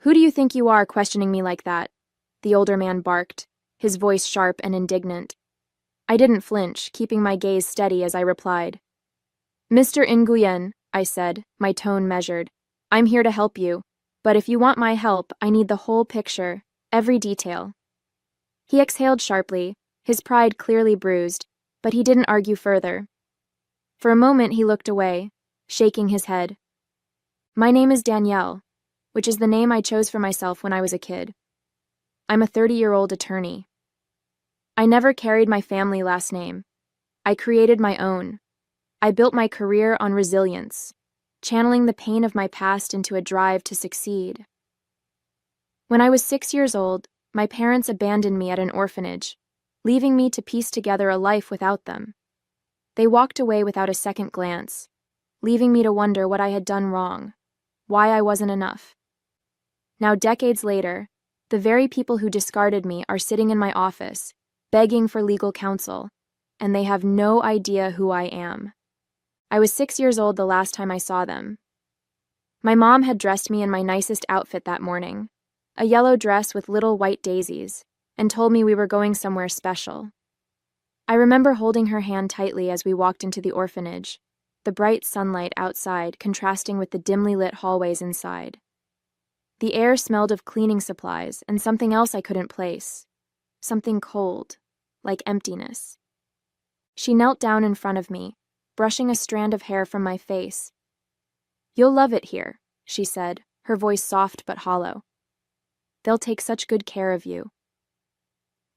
Who do you think you are questioning me like that? The older man barked, his voice sharp and indignant. I didn't flinch, keeping my gaze steady as I replied. Mr. Nguyen, I said, my tone measured. I'm here to help you, but if you want my help, I need the whole picture, every detail. He exhaled sharply, his pride clearly bruised, but he didn't argue further. For a moment he looked away, shaking his head. My name is Danielle, which is the name I chose for myself when I was a kid. I'm a 30-year-old attorney. I never carried my family last name. I created my own. I built my career on resilience, channeling the pain of my past into a drive to succeed. When I was 6 years old, my parents abandoned me at an orphanage, leaving me to piece together a life without them. They walked away without a second glance, leaving me to wonder what I had done wrong, why I wasn't enough. Now, decades later, the very people who discarded me are sitting in my office, begging for legal counsel, and they have no idea who I am. I was 6 years old the last time I saw them. My mom had dressed me in my nicest outfit that morning, a yellow dress with little white daisies, and told me we were going somewhere special. I remember holding her hand tightly as we walked into the orphanage, the bright sunlight outside contrasting with the dimly lit hallways inside. The air smelled of cleaning supplies and something else I couldn't place, something cold, like emptiness. She knelt down in front of me, brushing a strand of hair from my face. You'll love it here, she said, her voice soft but hollow. They'll take such good care of you.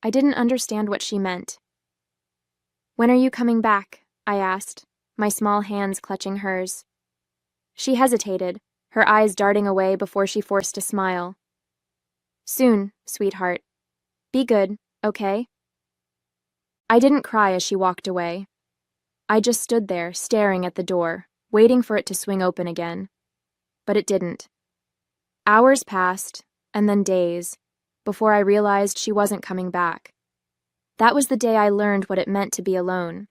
I didn't understand what she meant. When are you coming back? I asked, my small hands clutching hers. She hesitated, her eyes darting away before she forced a smile. Soon, sweetheart. Be good, okay? I didn't cry as she walked away. I just stood there, staring at the door, waiting for it to swing open again. But it didn't. Hours passed, and then days, before I realized she wasn't coming back. That was the day I learned what it meant to be alone.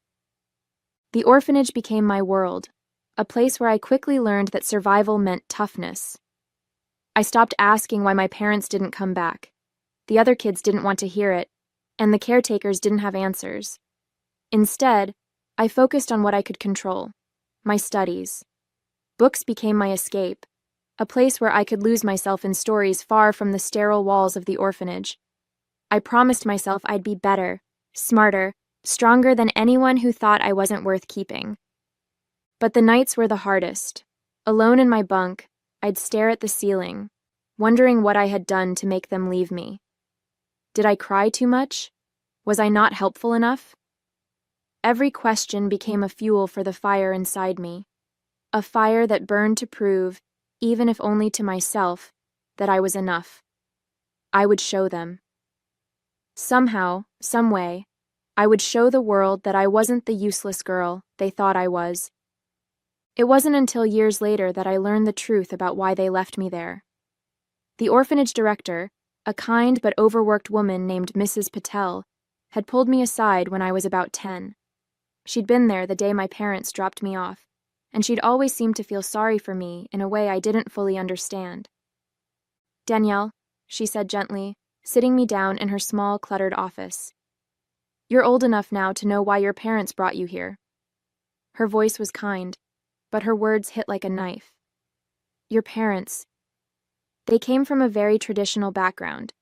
The orphanage became my world, a place where I quickly learned that survival meant toughness. I stopped asking why my parents didn't come back. The other kids didn't want to hear it, and the caretakers didn't have answers. Instead, I focused on what I could control, my studies. Books became my escape, a place where I could lose myself in stories far from the sterile walls of the orphanage. I promised myself I'd be better, smarter, stronger than anyone who thought I wasn't worth keeping. But the nights were the hardest. Alone in my bunk, I'd stare at the ceiling, wondering what I had done to make them leave me. Did I cry too much? Was I not helpful enough? Every question became a fuel for the fire inside me, a fire that burned to prove, even if only to myself, that I was enough. I would show them. Somehow, some way, I would show the world that I wasn't the useless girl they thought I was. It wasn't until years later that I learned the truth about why they left me there. The orphanage director, a kind but overworked woman named Mrs. Patel, had pulled me aside when I was about 10. She'd been there the day my parents dropped me off, and she'd always seemed to feel sorry for me in a way I didn't fully understand. Danielle, she said gently, sitting me down in her small, cluttered office. You're old enough now to know why your parents brought you here. Her voice was kind, but her words hit like a knife. Your parents. They came from a very traditional background.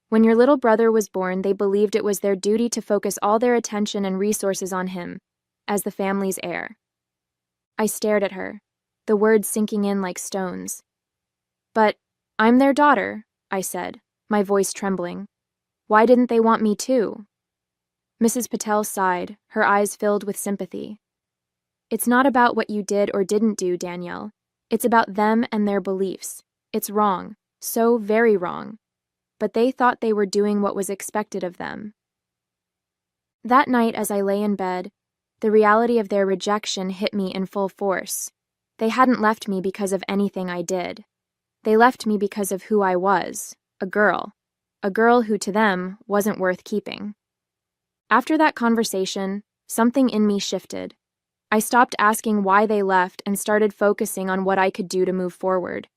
When your little brother was born, they believed it was their duty to focus all their attention and resources on him, as the family's heir. I stared at her, the words sinking in like stones. But I'm their daughter, I said, my voice trembling. Why didn't they want me too? Mrs. Patel sighed, her eyes filled with sympathy. It's not about what you did or didn't do, Danielle. It's about them and their beliefs. It's wrong, so very wrong. But they thought they were doing what was expected of them. That night, as I lay in bed, the reality of their rejection hit me in full force. They hadn't left me because of anything I did. They left me because of who I was, a girl who to them wasn't worth keeping. After that conversation, something in me shifted. I stopped asking why they left and started focusing on what I could do to move forward.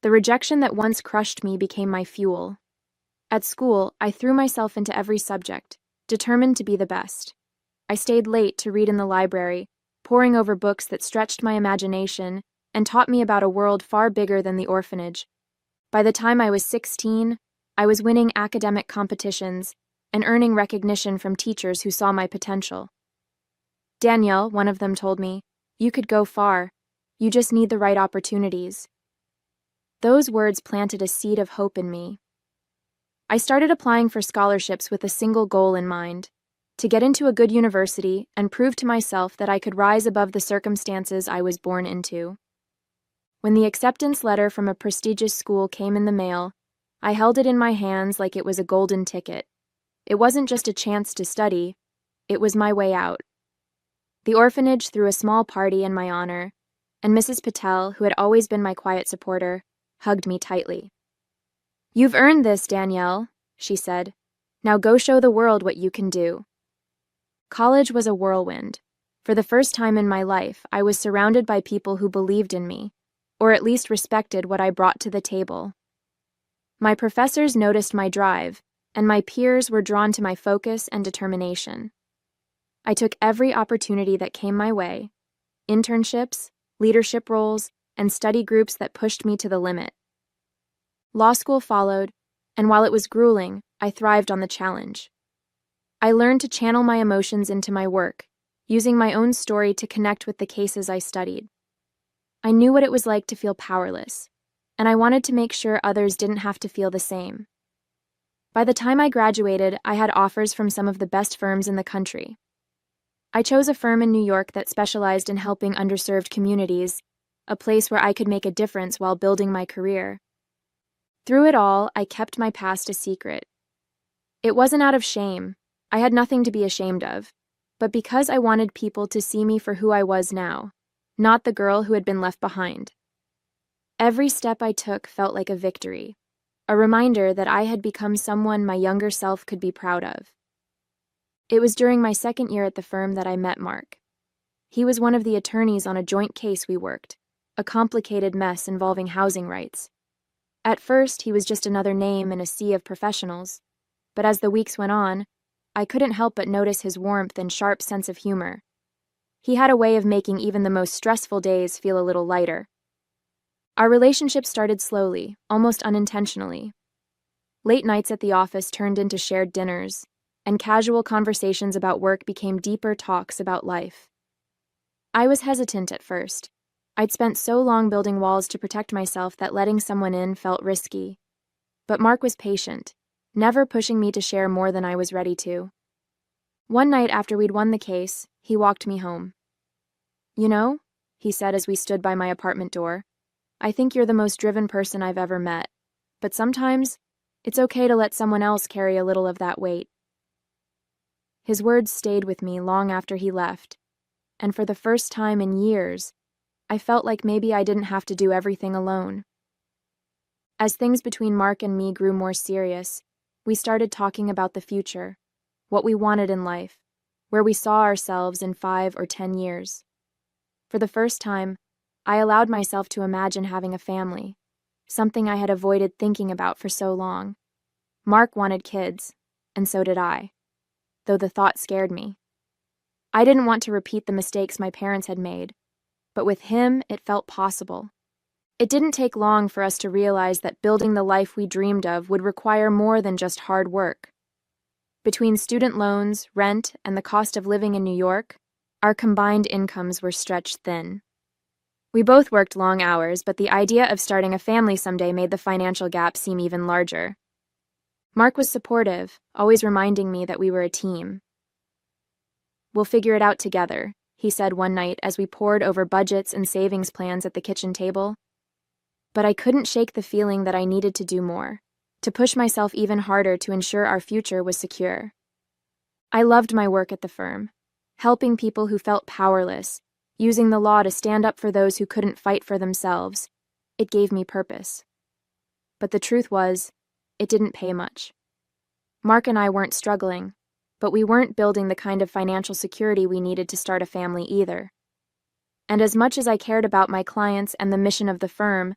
The rejection that once crushed me became my fuel. At school, I threw myself into every subject, determined to be the best. I stayed late to read in the library, poring over books that stretched my imagination and taught me about a world far bigger than the orphanage. By the time I was 16, I was winning academic competitions and earning recognition from teachers who saw my potential. Danielle, one of them, told me, "You could go far. You just need the right opportunities." Those words planted a seed of hope in me. I started applying for scholarships with a single goal in mind: to get into a good university and prove to myself that I could rise above the circumstances I was born into. When the acceptance letter from a prestigious school came in the mail, I held it in my hands like it was a golden ticket. It wasn't just a chance to study, it was my way out. The orphanage threw a small party in my honor, and Mrs. Patel, who had always been my quiet supporter, hugged me tightly. "You've earned this, Danielle," she said. "Now go show the world what you can do." College was a whirlwind. For the first time in my life, I was surrounded by people who believed in me, or at least respected what I brought to the table. My professors noticed my drive, and my peers were drawn to my focus and determination. I took every opportunity that came my way: internships, leadership roles, and study groups that pushed me to the limit. Law school followed, and while it was grueling, I thrived on the challenge. I learned to channel my emotions into my work, using my own story to connect with the cases I studied. I knew what it was like to feel powerless, and I wanted to make sure others didn't have to feel the same. By the time I graduated, I had offers from some of the best firms in the country. I chose a firm in New York that specialized in helping underserved communities, a place where I could make a difference while building my career. Through it all, I kept my past a secret. It wasn't out of shame. I had nothing to be ashamed of, but because I wanted people to see me for who I was now, not the girl who had been left behind. Every step I took felt like a victory, a reminder that I had become someone my younger self could be proud of. It was during my second year at the firm that I met Mark. He was one of the attorneys on a joint case we worked, a complicated mess involving housing rights. At first, he was just another name in a sea of professionals, but as the weeks went on, I couldn't help but notice his warmth and sharp sense of humor. He had a way of making even the most stressful days feel a little lighter. Our relationship started slowly, almost unintentionally. Late nights at the office turned into shared dinners, and casual conversations about work became deeper talks about life. I was hesitant at first. I'd spent so long building walls to protect myself that letting someone in felt risky. But Mark was patient, never pushing me to share more than I was ready to. One night after we'd won the case, he walked me home. "You know," he said as we stood by my apartment door, "I think you're the most driven person I've ever met, but sometimes it's okay to let someone else carry a little of that weight." His words stayed with me long after he left, and for the first time in years, I felt like maybe I didn't have to do everything alone. As things between Mark and me grew more serious, we started talking about the future, what we wanted in life, where we saw ourselves in 5 or 10 years. For the first time, I allowed myself to imagine having a family, something I had avoided thinking about for so long. Mark wanted kids, and so did I, though the thought scared me. I didn't want to repeat the mistakes my parents had made, but with him, it felt possible. It didn't take long for us to realize that building the life we dreamed of would require more than just hard work. Between student loans, rent, and the cost of living in New York, our combined incomes were stretched thin. We both worked long hours, but the idea of starting a family someday made the financial gap seem even larger. Mark was supportive, always reminding me that we were a team. "We'll figure it out together," he said one night as we pored over budgets and savings plans at the kitchen table. But I couldn't shake the feeling that I needed to do more, to push myself even harder to ensure our future was secure. I loved my work at the firm, helping people who felt powerless, using the law to stand up for those who couldn't fight for themselves. It gave me purpose. But the truth was, it didn't pay much. Mark and I weren't struggling, but we weren't building the kind of financial security we needed to start a family either. And as much as I cared about my clients and the mission of the firm,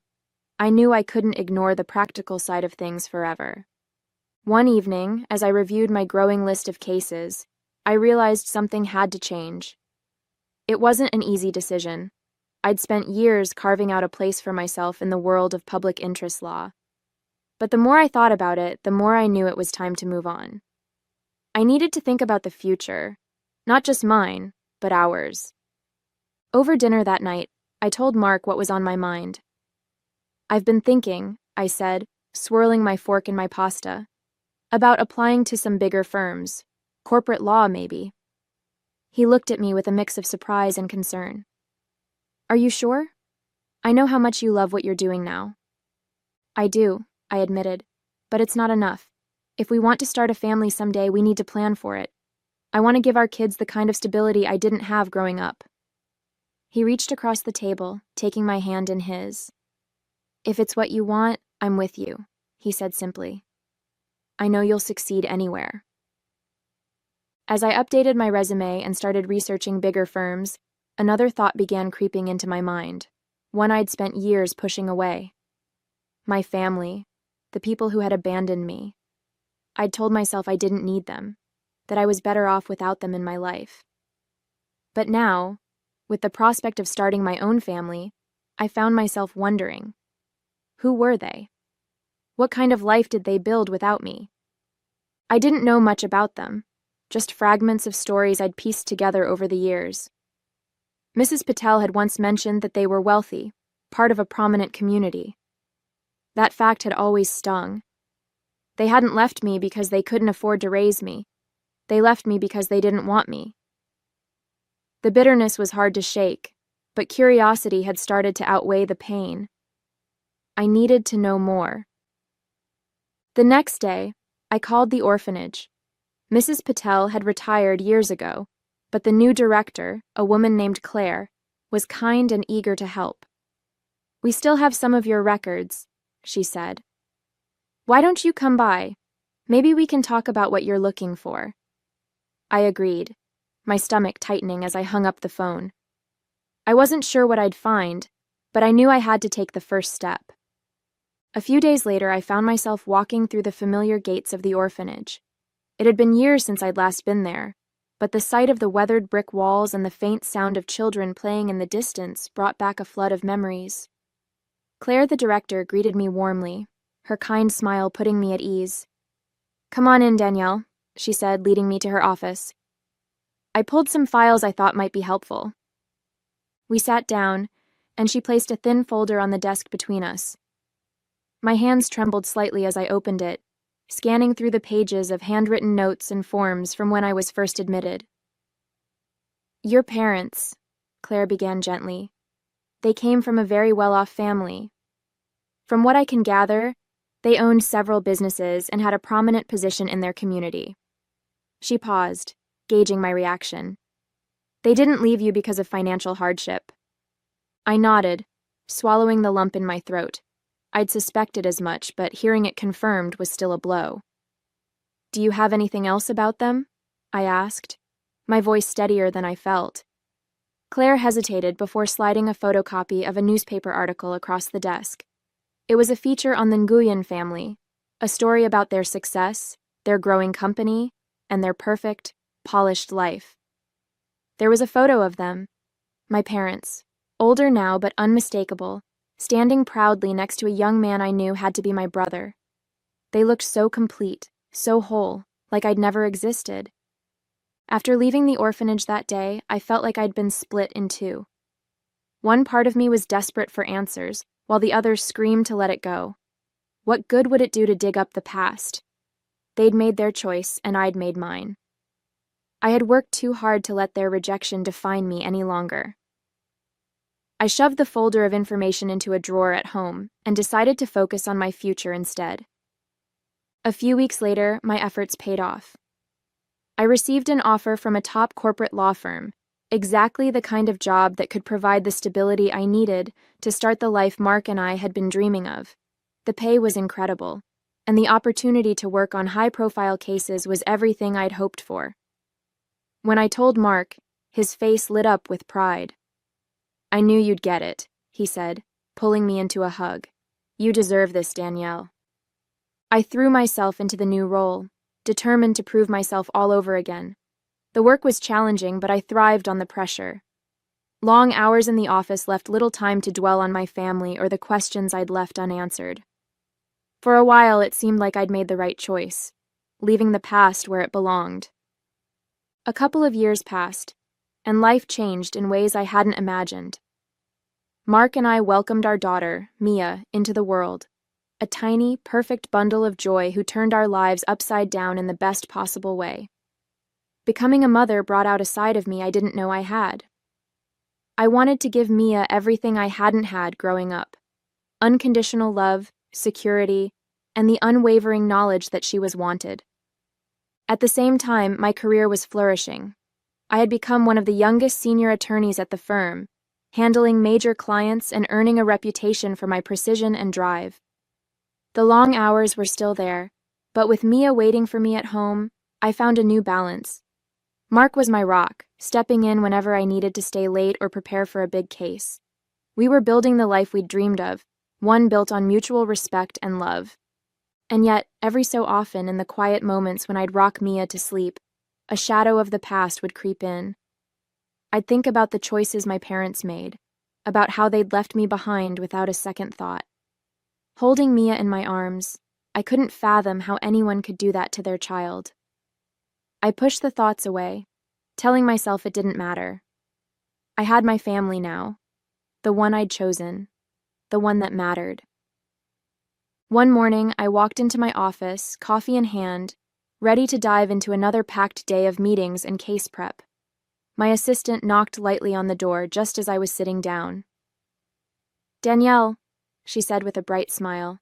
I knew I couldn't ignore the practical side of things forever. One evening, as I reviewed my growing list of cases, I realized something had to change. It wasn't an easy decision. I'd spent years carving out a place for myself in the world of public interest law. But the more I thought about it, the more I knew it was time to move on. I needed to think about the future, not just mine, but ours. Over dinner that night, I told Mark what was on my mind. "I've been thinking," I said, swirling my fork in my pasta, "about applying to some bigger firms. Corporate law, maybe." He looked at me with a mix of surprise and concern. "Are you sure? I know how much you love what you're doing now." "I do," I admitted, "but it's not enough. If we want to start a family someday, we need to plan for it. I want to give our kids the kind of stability I didn't have growing up." He reached across the table, taking my hand in his. "If it's what you want, I'm with you," he said simply. "I know you'll succeed anywhere." As I updated my resume and started researching bigger firms, another thought began creeping into my mind, one I'd spent years pushing away. My family, the people who had abandoned me. I'd told myself I didn't need them, that I was better off without them in my life. But now, with the prospect of starting my own family, I found myself wondering, who were they? What kind of life did they build without me? I didn't know much about them, just fragments of stories I'd pieced together over the years. Mrs. Patel had once mentioned that they were wealthy, part of a prominent community. That fact had always stung. They hadn't left me because they couldn't afford to raise me. They left me because they didn't want me. The bitterness was hard to shake, but curiosity had started to outweigh the pain. I needed to know more. The next day, I called the orphanage. Mrs. Patel had retired years ago, but the new director, a woman named Claire, was kind and eager to help. "We still have some of your records," she said. "Why don't you come by? Maybe we can talk about what you're looking for." I agreed, my stomach tightening as I hung up the phone. I wasn't sure what I'd find, but I knew I had to take the first step. A few days later, I found myself walking through the familiar gates of the orphanage. It had been years since I'd last been there, but the sight of the weathered brick walls and the faint sound of children playing in the distance brought back a flood of memories. Claire, the director, greeted me warmly, her kind smile putting me at ease. "Come on in, Danielle," she said, leading me to her office. I pulled some files I thought might be helpful. We sat down, and she placed a thin folder on the desk between us. My hands trembled slightly as I opened it, scanning through the pages of handwritten notes and forms from when I was first admitted. "Your parents," Claire began gently. "They came from a very well-off family. From what I can gather, they owned several businesses and had a prominent position in their community." She paused, gauging my reaction. "They didn't leave you because of financial hardship." I nodded, swallowing the lump in my throat. I'd suspected as much, but hearing it confirmed was still a blow. "Do you have anything else about them?" I asked, my voice steadier than I felt. Claire hesitated before sliding a photocopy of a newspaper article across the desk. It was a feature on the Nguyen family, a story about their success, their growing company, and their perfect, polished life. There was a photo of them, my parents, older now but unmistakable, standing proudly next to a young man I knew had to be my brother. They looked so complete, so whole, like I'd never existed. After leaving the orphanage that day, I felt like I'd been split in two. One part of me was desperate for answers, while the other screamed to let it go. What good would it do to dig up the past? They'd made their choice, and I'd made mine. I had worked too hard to let their rejection define me any longer. I shoved the folder of information into a drawer at home and decided to focus on my future instead. A few weeks later, my efforts paid off. I received an offer from a top corporate law firm, exactly the kind of job that could provide the stability I needed to start the life Mark and I had been dreaming of. The pay was incredible, and the opportunity to work on high-profile cases was everything I'd hoped for. When I told Mark, his face lit up with pride. "I knew you'd get it," he said, pulling me into a hug. You deserve this, Danielle. I threw myself into the new role, determined to prove myself all over again. The work was challenging, but I thrived on the pressure. Long hours in the office left little time to dwell on my family or the questions I'd left unanswered. For a while, it seemed like I'd made the right choice, leaving the past where it belonged. A couple of years passed, and life changed in ways I hadn't imagined. Mark and I welcomed our daughter, Mia, into the world, a tiny, perfect bundle of joy who turned our lives upside down in the best possible way. Becoming a mother brought out a side of me I didn't know I had. I wanted to give Mia everything I hadn't had growing up: unconditional love, security, and the unwavering knowledge that she was wanted. At the same time, my career was flourishing. I had become one of the youngest senior attorneys at the firm, handling major clients and earning a reputation for my precision and drive. The long hours were still there, but with Mia waiting for me at home, I found a new balance. Mark was my rock, stepping in whenever I needed to stay late or prepare for a big case. We were building the life we'd dreamed of, one built on mutual respect and love. And yet, every so often, in the quiet moments when I'd rock Mia to sleep, a shadow of the past would creep in. I'd think about the choices my parents made, about how they'd left me behind without a second thought. Holding Mia in my arms, I couldn't fathom how anyone could do that to their child. I pushed the thoughts away, telling myself it didn't matter. I had my family now, the one I'd chosen, the one that mattered. One morning, I walked into my office, coffee in hand, ready to dive into another packed day of meetings and case prep. My assistant knocked lightly on the door just as I was sitting down. "Danielle," she said with a bright smile,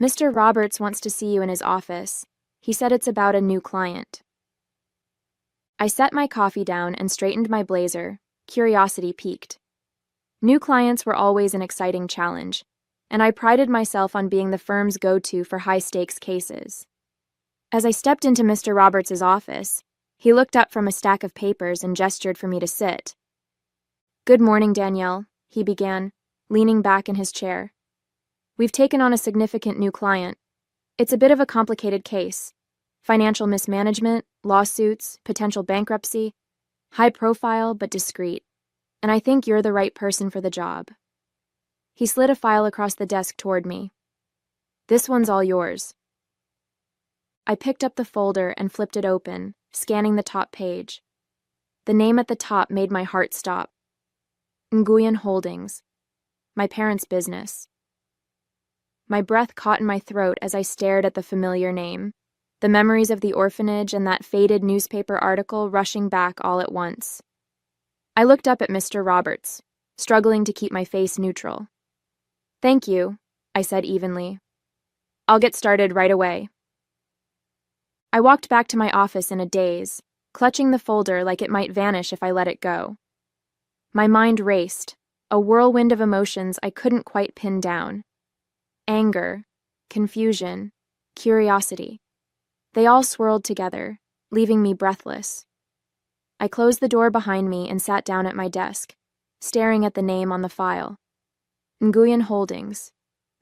"Mr. Roberts wants to see you in his office. He said it's about a new client." I set my coffee down and straightened my blazer, curiosity piqued. New clients were always an exciting challenge, and I prided myself on being the firm's go-to for high-stakes cases. As I stepped into Mr. Roberts' office, he looked up from a stack of papers and gestured for me to sit. "Good morning, Danielle," he began, leaning back in his chair. "We've taken on a significant new client. It's a bit of a complicated case. Financial mismanagement, lawsuits, potential bankruptcy, high profile but discreet. And I think you're the right person for the job." He slid a file across the desk toward me. "This one's all yours." I picked up the folder and flipped it open, scanning the top page. The name at the top made my heart stop. Nguyen Holdings, my parents' business. My breath caught in my throat as I stared at the familiar name, the memories of the orphanage and that faded newspaper article rushing back all at once. I looked up at Mr. Roberts, struggling to keep my face neutral. "Thank you," I said evenly. "I'll get started right away." I walked back to my office in a daze, clutching the folder like it might vanish if I let it go. My mind raced, a whirlwind of emotions I couldn't quite pin down. Anger, confusion, curiosity. They all swirled together, leaving me breathless. I closed the door behind me and sat down at my desk, staring at the name on the file. Nguyen Holdings,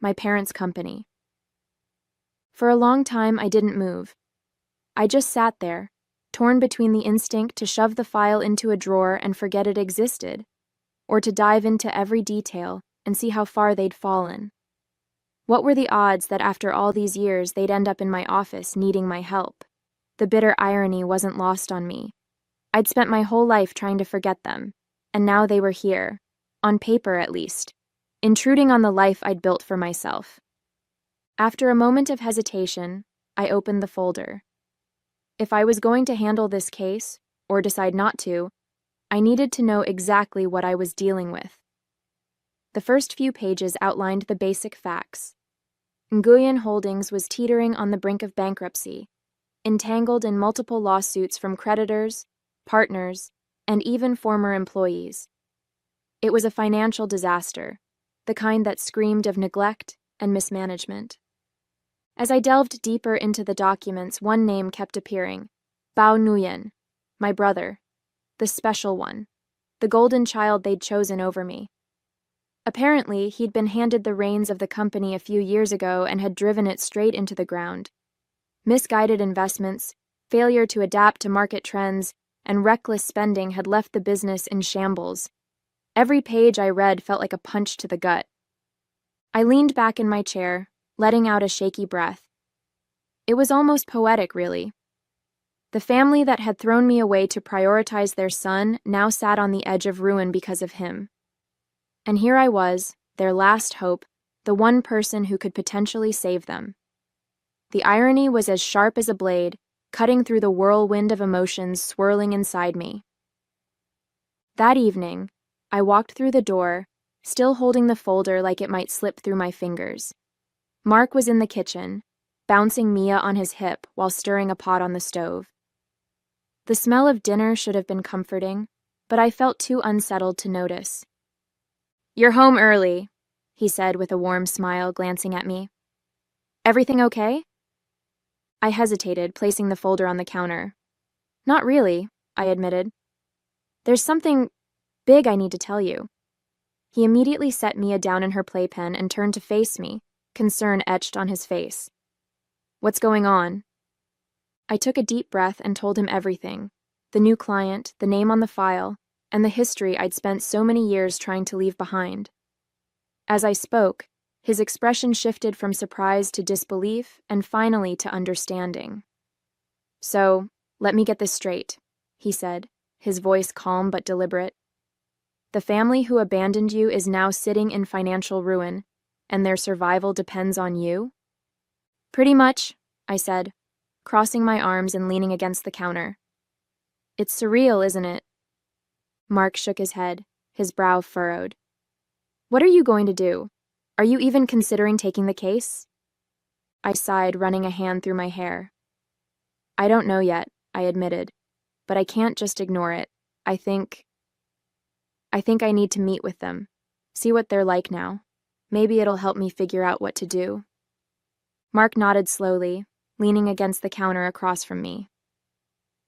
my parents' company. For a long time, I didn't move. I just sat there, torn between the instinct to shove the file into a drawer and forget it existed, or to dive into every detail and see how far they'd fallen. What were the odds that after all these years they'd end up in my office needing my help? The bitter irony wasn't lost on me. I'd spent my whole life trying to forget them, and now they were here, on paper at least, intruding on the life I'd built for myself. After a moment of hesitation, I opened the folder. If I was going to handle this case, or decide not to, I needed to know exactly what I was dealing with. The first few pages outlined the basic facts. Nguyen Holdings was teetering on the brink of bankruptcy, entangled in multiple lawsuits from creditors, partners, and even former employees. It was a financial disaster, the kind that screamed of neglect and mismanagement. As I delved deeper into the documents, one name kept appearing: Bao Nguyen, my brother, the special one, the golden child they'd chosen over me. Apparently, he'd been handed the reins of the company a few years ago and had driven it straight into the ground. Misguided investments, failure to adapt to market trends, and reckless spending had left the business in shambles. Every page I read felt like a punch to the gut. I leaned back in my chair, letting out a shaky breath. It was almost poetic, really. The family that had thrown me away to prioritize their son now sat on the edge of ruin because of him. And here I was, their last hope, the one person who could potentially save them. The irony was as sharp as a blade, cutting through the whirlwind of emotions swirling inside me. That evening, I walked through the door, still holding the folder like it might slip through my fingers. Mark was in the kitchen, bouncing Mia on his hip while stirring a pot on the stove. The smell of dinner should have been comforting, but I felt too unsettled to notice. "You're home early," he said with a warm smile, glancing at me. "Everything okay?" I hesitated, placing the folder on the counter. "Not really," I admitted. "There's something big I need to tell you." He immediately set Mia down in her playpen and turned to face me, concern etched on his face. "What's going on?" I took a deep breath and told him everything: the new client, the name on the file, and the history I'd spent so many years trying to leave behind. As I spoke, his expression shifted from surprise to disbelief and finally to understanding. "So, let me get this straight," he said, his voice calm but deliberate. "The family who abandoned you is now sitting in financial ruin, and their survival depends on you?" "Pretty much," I said, crossing my arms and leaning against the counter. "It's surreal, isn't it?" Mark shook his head, his brow furrowed. "What are you going to do? Are you even considering taking the case?" I sighed, running a hand through my hair. "I don't know yet," I admitted, "but I can't just ignore it. I think I need to meet with them, see what they're like now. Maybe it'll help me figure out what to do." Mark nodded slowly, leaning against the counter across from me.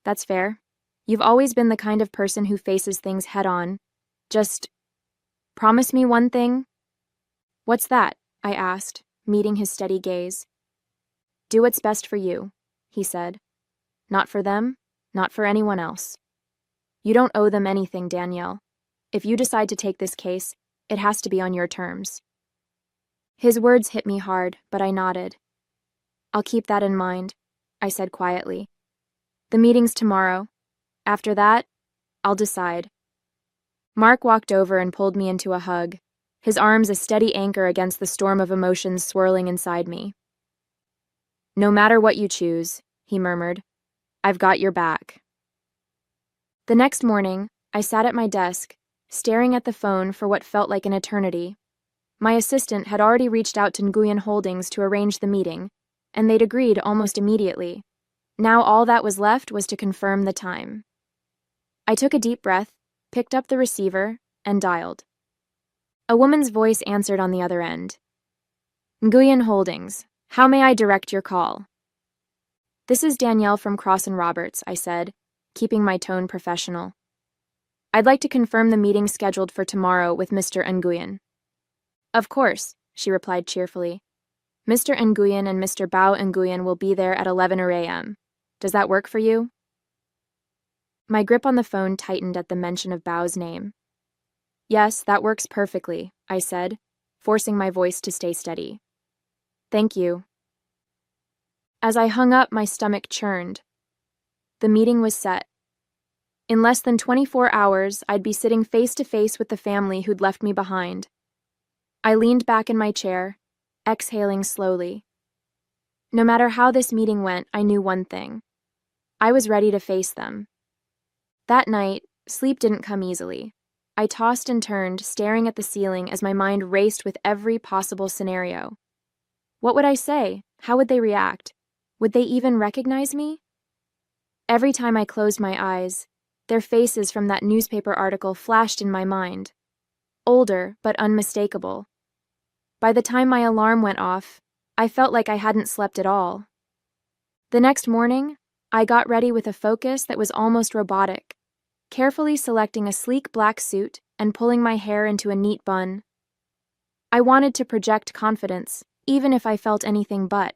"That's fair. You've always been the kind of person who faces things head-on. Just promise me one thing." "What's that?" I asked, meeting his steady gaze. "Do what's best for you," he said. "Not for them, not for anyone else. You don't owe them anything, Danielle. If you decide to take this case, it has to be on your terms." His words hit me hard, but I nodded. "I'll keep that in mind," I said quietly. "The meeting's tomorrow. After that, I'll decide." Mark walked over and pulled me into a hug, his arms a steady anchor against the storm of emotions swirling inside me. "No matter what you choose," he murmured, "I've got your back." The next morning, I sat at my desk, staring at the phone for what felt like an eternity. My assistant had already reached out to Nguyen Holdings to arrange the meeting, and they'd agreed almost immediately. Now all that was left was to confirm the time. I took a deep breath, picked up the receiver, and dialed. A woman's voice answered on the other end. "Nguyen Holdings, how may I direct your call?" "This is Danielle from Cross & Roberts," I said, keeping my tone professional. "I'd like to confirm the meeting scheduled for tomorrow with Mr. Nguyen." "Of course," she replied cheerfully. "Mr. Nguyen and Mr. Bao Nguyen will be there at 11 a.m. Does that work for you?" My grip on the phone tightened at the mention of Bao's name. "Yes, that works perfectly," I said, forcing my voice to stay steady. "Thank you." As I hung up, my stomach churned. The meeting was set. In less than 24 hours, I'd be sitting face to face with the family who'd left me behind. I leaned back in my chair, exhaling slowly. No matter how this meeting went, I knew one thing. I was ready to face them. That night, sleep didn't come easily. I tossed and turned, staring at the ceiling as my mind raced with every possible scenario. What would I say? How would they react? Would they even recognize me? Every time I closed my eyes, their faces from that newspaper article flashed in my mind. Older, but unmistakable. By the time my alarm went off, I felt like I hadn't slept at all. The next morning, I got ready with a focus that was almost robotic, carefully selecting a sleek black suit and pulling my hair into a neat bun. I wanted to project confidence, even if I felt anything but.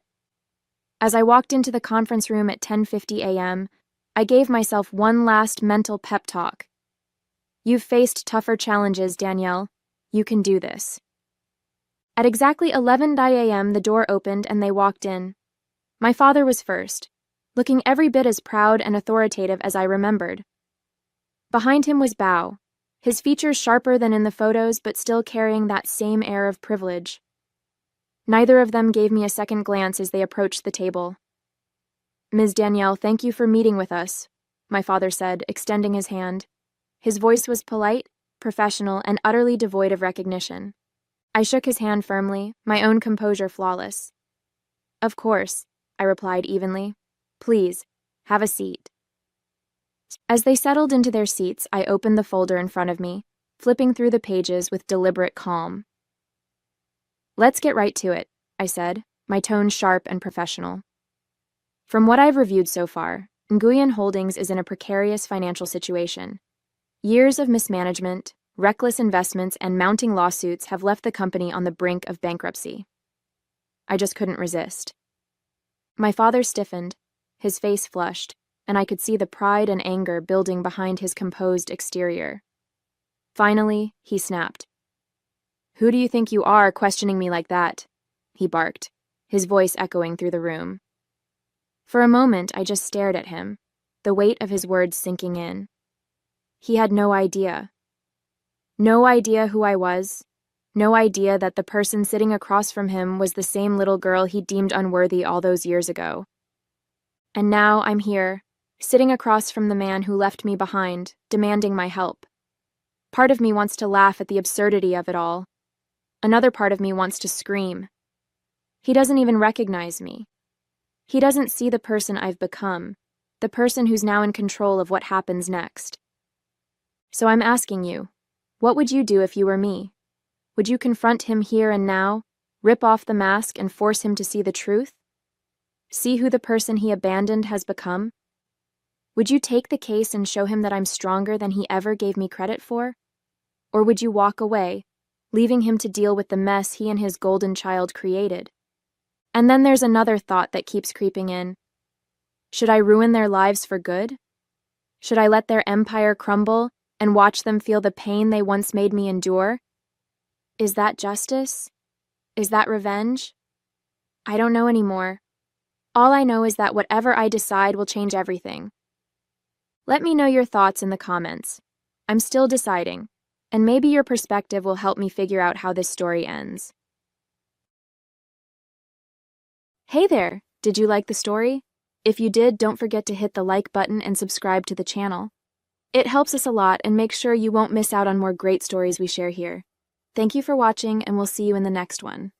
As I walked into the conference room at 10:50 a.m., I gave myself one last mental pep talk. You've faced tougher challenges, Danielle. You can do this. At exactly 11:00 a.m., the door opened and they walked in. My father was first, looking every bit as proud and authoritative as I remembered. Behind him was Bao, his features sharper than in the photos but still carrying that same air of privilege. Neither of them gave me a second glance as they approached the table. Ms. Danielle, thank you for meeting with us, my father said, extending his hand. His voice was polite, professional, and utterly devoid of recognition. I shook his hand firmly, my own composure flawless. Of course, I replied evenly. Please, have a seat. As they settled into their seats, I opened the folder in front of me, flipping through the pages with deliberate calm. Let's get right to it, I said, my tone sharp and professional. From what I've reviewed so far, Nguyen Holdings is in a precarious financial situation. Years of mismanagement, reckless investments, and mounting lawsuits have left the company on the brink of bankruptcy. I just couldn't resist. My father stiffened, his face flushed, and I could see the pride and anger building behind his composed exterior. Finally, he snapped. Who do you think you are, questioning me like that? He barked, his voice echoing through the room. For a moment, I just stared at him, the weight of his words sinking in. He had no idea. No idea who I was. No idea that the person sitting across from him was the same little girl he deemed unworthy all those years ago. And now I'm here, sitting across from the man who left me behind, demanding my help. Part of me wants to laugh at the absurdity of it all. Another part of me wants to scream. He doesn't even recognize me. He doesn't see the person I've become, the person who's now in control of what happens next. So I'm asking you, what would you do if you were me? Would you confront him here and now, rip off the mask and force him to see the truth? See who the person he abandoned has become? Would you take the case and show him that I'm stronger than he ever gave me credit for? Or would you walk away, leaving him to deal with the mess he and his golden child created? And then there's another thought that keeps creeping in. Should I ruin their lives for good? Should I let their empire crumble and watch them feel the pain they once made me endure? Is that justice? Is that revenge? I don't know anymore. All I know is that whatever I decide will change everything. Let me know your thoughts in the comments. I'm still deciding, and maybe your perspective will help me figure out how this story ends. Hey there! Did you like the story? If you did, don't forget to hit the like button and subscribe to the channel. It helps us a lot and makes sure you won't miss out on more great stories we share here. Thank you for watching, and we'll see you in the next one.